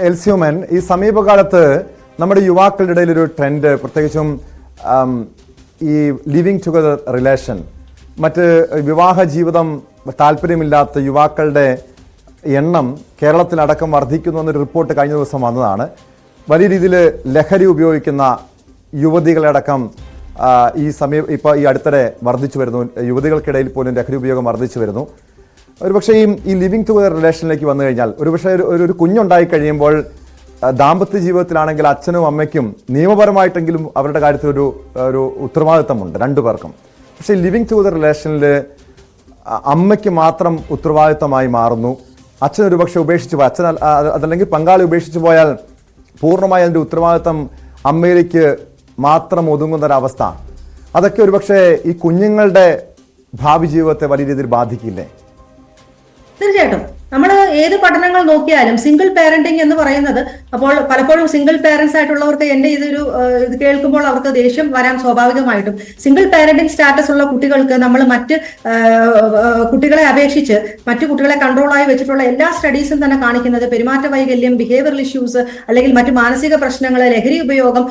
എൽസ്യൂമൻ, ഈ സമീപകാലത്ത് നമ്മുടെ യുവാക്കളുടെ ഇടയിൽ ഒരു ട്രെൻഡ്, പ്രത്യേകിച്ചും ഈ ലിവിങ് ടുഗദർ റിലേഷൻ, മറ്റ് വിവാഹ ജീവിതം താല്പര്യമില്ലാത്ത യുവാക്കളുടെ എണ്ണം കേരളത്തിലടക്കം വർദ്ധിക്കുന്നു എന്നൊരു റിപ്പോർട്ട് കഴിഞ്ഞ ദിവസം വന്നതാണ്. വലിയ രീതിയിൽ ലഹരി ഉപയോഗിക്കുന്ന യുവതികളടക്കം ഇപ്പോൾ ഈ അടുത്തിടെ വർദ്ധിച്ചു വരുന്നു. യുവതികൾക്കിടയിൽ പോലും ലഹരി ഉപയോഗം വർദ്ധിച്ചു വരുന്നു. ഒരുപക്ഷെ ഈ ലിവിങ് ടുഗദർ റിലേഷനിലേക്ക് വന്നു കഴിഞ്ഞാൽ, ഒരുപക്ഷെ ഒരു കുഞ്ഞുണ്ടായി കഴിയുമ്പോൾ ദാമ്പത്യ ജീവിതത്തിലാണെങ്കിൽ അച്ഛനും അമ്മയ്ക്കും നിയമപരമായിട്ടെങ്കിലും അവരുടെ കാര്യത്തിൽ ഒരു ഉത്തരവാദിത്തമുണ്ട് രണ്ടു പേർക്കും. പക്ഷേ ലിവിങ് ടുഗദർ റിലേഷനിൽ അമ്മയ്ക്ക് മാത്രം ഉത്തരവാദിത്തമായി മാറുന്നു. അച്ഛൻ ഒരുപക്ഷെ ഉപേക്ഷിച്ചു പോയി, അച്ഛൻ അതല്ലെങ്കിൽ പങ്കാളി ഉപേക്ഷിച്ചു പോയാൽ പൂർണ്ണമായി അതിൻ്റെ ഉത്തരവാദിത്തം അമ്മയിലേക്ക് മാത്രം ഒതുങ്ങുന്നൊരവസ്ഥ. അതൊക്കെ ഒരുപക്ഷെ ഈ കുഞ്ഞുങ്ങളുടെ ഭാവി ജീവിതത്തെ വലിയ രീതിയിൽ ബാധിക്കില്ലേ? തീർച്ചയായിട്ടും നമ്മൾ ഏത് പഠനങ്ങൾ നോക്കിയാലും സിംഗിൾ പാരന്റിങ് എന്ന് പറയുന്നത്, അപ്പോൾ പലപ്പോഴും സിംഗിൾ പാരന്റ്സ് ആയിട്ടുള്ളവർക്ക് എന്റെ ഇത് കേൾക്കുമ്പോൾ അവർക്ക് ദേഷ്യം വരാൻ സ്വാഭാവികമായിട്ടും. സിംഗിൾ പാരന്റിങ് സ്റ്റാറ്റസ് ഉള്ള കുട്ടികൾക്ക് നമ്മൾ മറ്റ് കുട്ടികളെ അപേക്ഷിച്ച് മറ്റു കുട്ടികളെ കൺട്രോളായി വെച്ചിട്ടുള്ള എല്ലാ സ്റ്റഡീസും തന്നെ കാണിക്കുന്നത് പെരുമാറ്റ വൈകല്യം, ബിഹേവിയറൽ ഇഷ്യൂസ്, അല്ലെങ്കിൽ മറ്റു മാനസിക പ്രശ്നങ്ങൾ, ലഹരി ഉപയോഗം,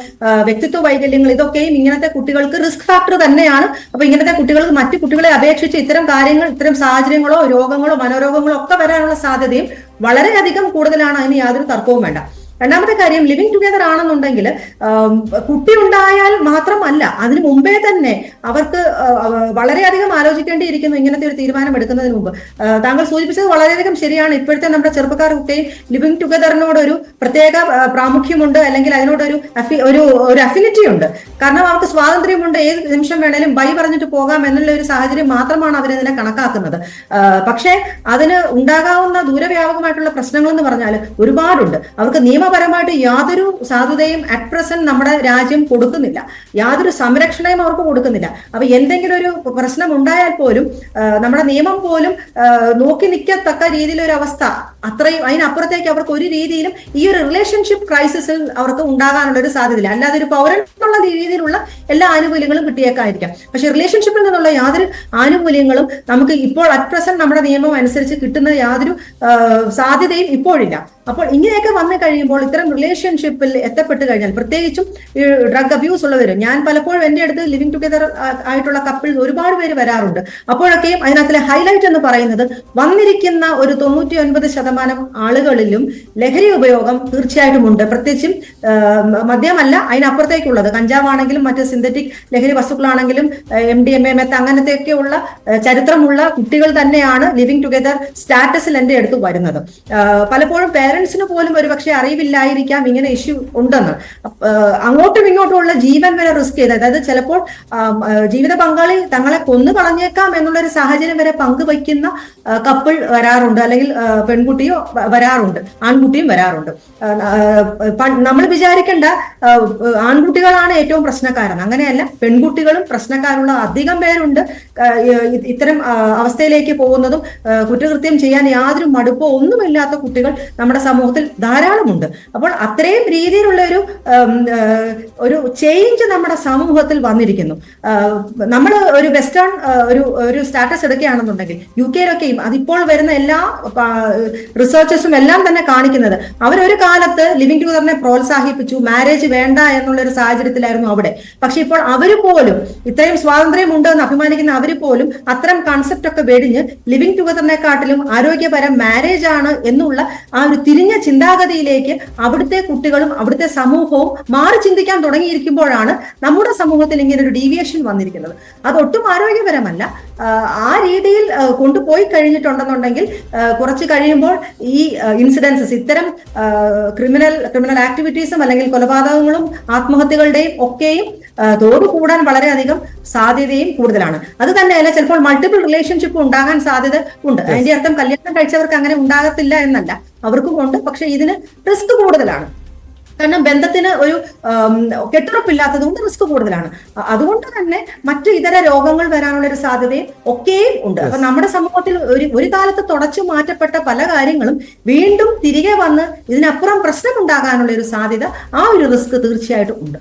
വ്യക്തിത്വ വൈകല്യങ്ങൾ, ഇതൊക്കെയും ഇങ്ങനത്തെ കുട്ടികൾക്ക് റിസ്ക് ഫാക്ടർ തന്നെയാണ്. അപ്പൊ ഇങ്ങനത്തെ കുട്ടികൾക്ക് മറ്റു കുട്ടികളെ അപേക്ഷിച്ച് ഇത്തരം കാര്യങ്ങൾ, ഇത്തരം സാഹചര്യങ്ങളോ രോഗങ്ങളോ മനോരോഗങ്ങളോ ഒക്കെ വരാനുള്ള സാധ്യതയും വളരെയധികം കൂടുതലാണ്. അതിന് യാതൊരു തർക്കവും വേണ്ട. രണ്ടാമത്തെ കാര്യം, ലിവിങ് ടുഗദർ ആണെന്നുണ്ടെങ്കിൽ കുട്ടി ഉണ്ടായാൽ മാത്രമല്ല, അതിനു മുമ്പേ തന്നെ അവർക്ക് വളരെയധികം ആലോചിക്കേണ്ടിയിരിക്കുന്നു ഇങ്ങനത്തെ ഒരു തീരുമാനം എടുക്കുന്നതിന് മുമ്പ്. താങ്കൾ സൂചിപ്പിച്ചത് വളരെയധികം ശരിയാണ്. ഇപ്പോഴത്തെ നമ്മുടെ ചെറുപ്പക്കാർക്കൊക്കെ ലിവിങ് ടുഗദറിനോട് ഒരു പ്രത്യേക പ്രാമുഖ്യമുണ്ട്, അല്ലെങ്കിൽ അതിനോടൊരു ഒരു അഫിനിറ്റി ഉണ്ട്. കാരണം അവർക്ക് സ്വാതന്ത്ര്യമുണ്ട്, ഏത് നിമിഷം വേണേലും ബൈ പറഞ്ഞിട്ട് പോകാം എന്നുള്ള ഒരു സാഹചര്യം മാത്രമാണ് അവരിതിനെ കണക്കാക്കുന്നത്. പക്ഷേ അതിന് ഉണ്ടാകാവുന്ന ദൂരവ്യാപകമായിട്ടുള്ള പ്രശ്നങ്ങൾ എന്ന് പറഞ്ഞാൽ ഒരുപാടുണ്ട്. അവർക്ക് നിയമപരമായിട്ട് യാതൊരു സാധുതയും അറ്റ് പ്രസന്റ് നമ്മുടെ രാജ്യം കൊടുക്കുന്നില്ല, യാതൊരു സംരക്ഷണയും അവർക്ക് കൊടുക്കുന്നില്ല. അപ്പൊ എന്തെങ്കിലും ഒരു പ്രശ്നം ഉണ്ടായാൽ പോലും നമ്മുടെ നിയമം പോലും നോക്കി നിൽക്കത്തക്ക രീതിയിലൊരു അവസ്ഥ, അത്രയും അതിനപ്പുറത്തേക്ക് അവർക്ക് ഒരു രീതിയിലും ഈ ഒരു റിലേഷൻഷിപ്പ് ക്രൈസിസിൽ അവർക്ക് ഉണ്ടാകാനുള്ള ഒരു സാധ്യതയില്ല. അല്ലാതെ ഒരു പൗരൻ എന്നുള്ള രീതിയിലുള്ള എല്ലാ ആനുകൂല്യങ്ങളും കിട്ടിയേക്കായിരിക്കാം, പക്ഷെ റിലേഷൻഷിപ്പിൽ നിന്നുള്ള യാതൊരു ആനുകൂല്യങ്ങളും നമുക്ക് ഇപ്പോൾ അറ്റ് പ്രസന്റ് നമ്മുടെ നിയമം അനുസരിച്ച് കിട്ടുന്ന യാതൊരു സാധ്യതയും ഇപ്പോഴില്ല. അപ്പോൾ ഇങ്ങനെയൊക്കെ വന്നു കഴിയുമ്പോൾ ഇത്തരം റിലേഷൻഷിപ്പിൽ എത്തപ്പെട്ട് കഴിഞ്ഞാൽ, പ്രത്യേകിച്ചും ഈ ഡ്രഗ് അബ്യൂസ് ഉള്ളവരും, ഞാൻ പലപ്പോഴും എന്റെ അടുത്ത് ലിവിങ് ടുഗദർ ആയിട്ടുള്ള കപ്പിൾസ് ഒരുപാട് പേര് വരാറുണ്ട്. അപ്പോഴൊക്കെയും അതിനകത്തിലെ ഹൈലൈറ്റ് എന്ന് പറയുന്നത്, വന്നിരിക്കുന്ന ഒരു 99% ആളുകളിലും ലഹരി ഉപയോഗം തീർച്ചയായിട്ടും ഉണ്ട്. പ്രത്യേകിച്ചും മദ്യമല്ല, അതിനപ്പുറത്തേക്കുള്ളത് കഞ്ചാവാണെങ്കിലും മറ്റ് സിന്തറ്റിക് ലഹരി വസ്തുക്കളാണെങ്കിലും MDMA, മെത്ത്, അങ്ങനത്തെയൊക്കെയുള്ള ചരിത്രമുള്ള കുട്ടികൾ തന്നെയാണ് ലിവിങ് ടുഗദർ സ്റ്റാറ്റസിൽ എന്റെ അടുത്ത് വരുന്നത്. പലപ്പോഴും പേരൻസിന് പോലും ഒരുപക്ഷെ അറിവില്ലായിരിക്കാം ഇങ്ങനെ ഇഷ്യൂ ഉണ്ടെന്ന്. അങ്ങോട്ടും ഇങ്ങോട്ടുമുള്ള ജീവൻ വരെ റിസ്ക് ചെയ്ത്, അതായത് ചിലപ്പോൾ ജീവിത പങ്കാളി തങ്ങളെ കൊന്നു കളഞ്ഞേക്കാം എന്നുള്ളൊരു സാഹചര്യം വരെ പങ്കുവയ്ക്കുന്ന കപ്പിൾ വരാറുണ്ട്, അല്ലെങ്കിൽ പെൺകുട്ടിയോ വരാറുണ്ട്, ആൺകുട്ടിയും വരാറുണ്ട്. നമ്മൾ വിചാരിക്കേണ്ട ആൺകുട്ടികളാണ് ഏറ്റവും പ്രശ്നക്കാരെന്ന്. അങ്ങനെയല്ല, പെൺകുട്ടികളും പ്രശ്നക്കാരുള്ള അധികം പേരുണ്ട്. ഇത്തരം അവസ്ഥയിലേക്ക് പോകുന്നതും കുറ്റകൃത്യം ചെയ്യാൻ യാതൊരു മടുപ്പോ ഒന്നുമില്ലാത്ത കുട്ടികൾ നമ്മുടെ സമൂഹത്തിൽ ധാരാളമുണ്ട്. അപ്പോൾ അത്രയും രീതിയിലുള്ള ഒരു ചേഞ്ച് നമ്മുടെ സമൂഹത്തിൽ വന്നിരിക്കുന്നു. നമ്മൾ ഒരു വെസ്റ്റേൺ ഒരു സ്റ്റാറ്റസ് എടുക്കുകയാണെന്നുണ്ടെങ്കിൽ, UK അതിപ്പോൾ വരുന്ന എല്ലാ റിസർച്ചേഴ്സും എല്ലാം തന്നെ കാണിക്കുന്നത്, അവരൊരു കാലത്ത് ലിവിങ് ടുഗദറിനെ പ്രോത്സാഹിപ്പിച്ചു, മാരേജ് വേണ്ട എന്നുള്ളൊരു സാഹചര്യത്തിലായിരുന്നു അവിടെ. പക്ഷെ ഇപ്പോൾ അവർ പോലും, ഇത്രയും സ്വാതന്ത്ര്യം ഉണ്ട് എന്ന് അഭിമാനിക്കുന്ന അവർ പോലും അത്തരം കൺസെപ്റ്റ് ഒക്കെ വെടിഞ്ഞ് ലിവിങ് ടുഗദറിനെക്കാട്ടിലും ആരോഗ്യപരം മാരേജ് ആണ് എന്നുള്ള ആ ഒരു തിരിഞ്ഞ ചിന്താഗതിയിലേക്ക് അവിടുത്തെ കുട്ടികളും അവിടുത്തെ സമൂഹവും മാറി ചിന്തിക്കാൻ തുടങ്ങിയിരിക്കുമ്പോഴാണ് നമ്മുടെ സമൂഹത്തിൽ ഇങ്ങനെ ഒരു ഡീവിയേഷൻ വന്നിരിക്കുന്നത്. അതൊട്ടും ആരോഗ്യപരമല്ല. ആ രീതിയിൽ കൊണ്ടുപോയി കഴിഞ്ഞിട്ടുണ്ടെന്നുണ്ടെങ്കിൽ കുറച്ച് കഴിയുമ്പോൾ ഈ ഇൻസിഡൻസസ്, ഇത്തരം ക്രിമിനൽ ആക്ടിവിറ്റീസും അല്ലെങ്കിൽ കൊലപാതകങ്ങളും ആത്മഹത്യകളുടെയും ഒക്കെയും തോത് കൂടാൻ വളരെയധികം സാധ്യതയും കൂടുതലാണ്. അത് തന്നെയല്ല, ചിലപ്പോൾ മൾട്ടിപ്പിൾ റിലേഷൻഷിപ്പ് ഉണ്ടാകാൻ സാധ്യത ഉണ്ട്. അതിന്റെ അർത്ഥം കല്യാണം കഴിച്ചവർക്ക് അങ്ങനെ ഉണ്ടാകത്തില്ല എന്നല്ല, അവർക്കും ഉണ്ട്. പക്ഷെ ഇതിന് റിസ്ക് കൂടുതലാണ്. കാരണം ബന്ധത്തിന് ഒരു കെട്ടുറപ്പില്ലാത്തത് കൊണ്ട് റിസ്ക് കൂടുതലാണ്. അതുകൊണ്ട് തന്നെ മറ്റു ഇതര രോഗങ്ങൾ വരാനുള്ള ഒരു സാധ്യതയും ഒക്കെയും ഉണ്ട്. അപ്പൊ നമ്മുടെ സമൂഹത്തിൽ ഒരു കാലത്ത് തുടച്ചു മാറ്റപ്പെട്ട പല കാര്യങ്ങളും വീണ്ടും തിരികെ വന്ന് ഇതിനപ്പുറം പ്രശ്നമുണ്ടാകാനുള്ള ഒരു സാധ്യത, ആ ഒരു റിസ്ക് തീർച്ചയായിട്ടും ഉണ്ട്.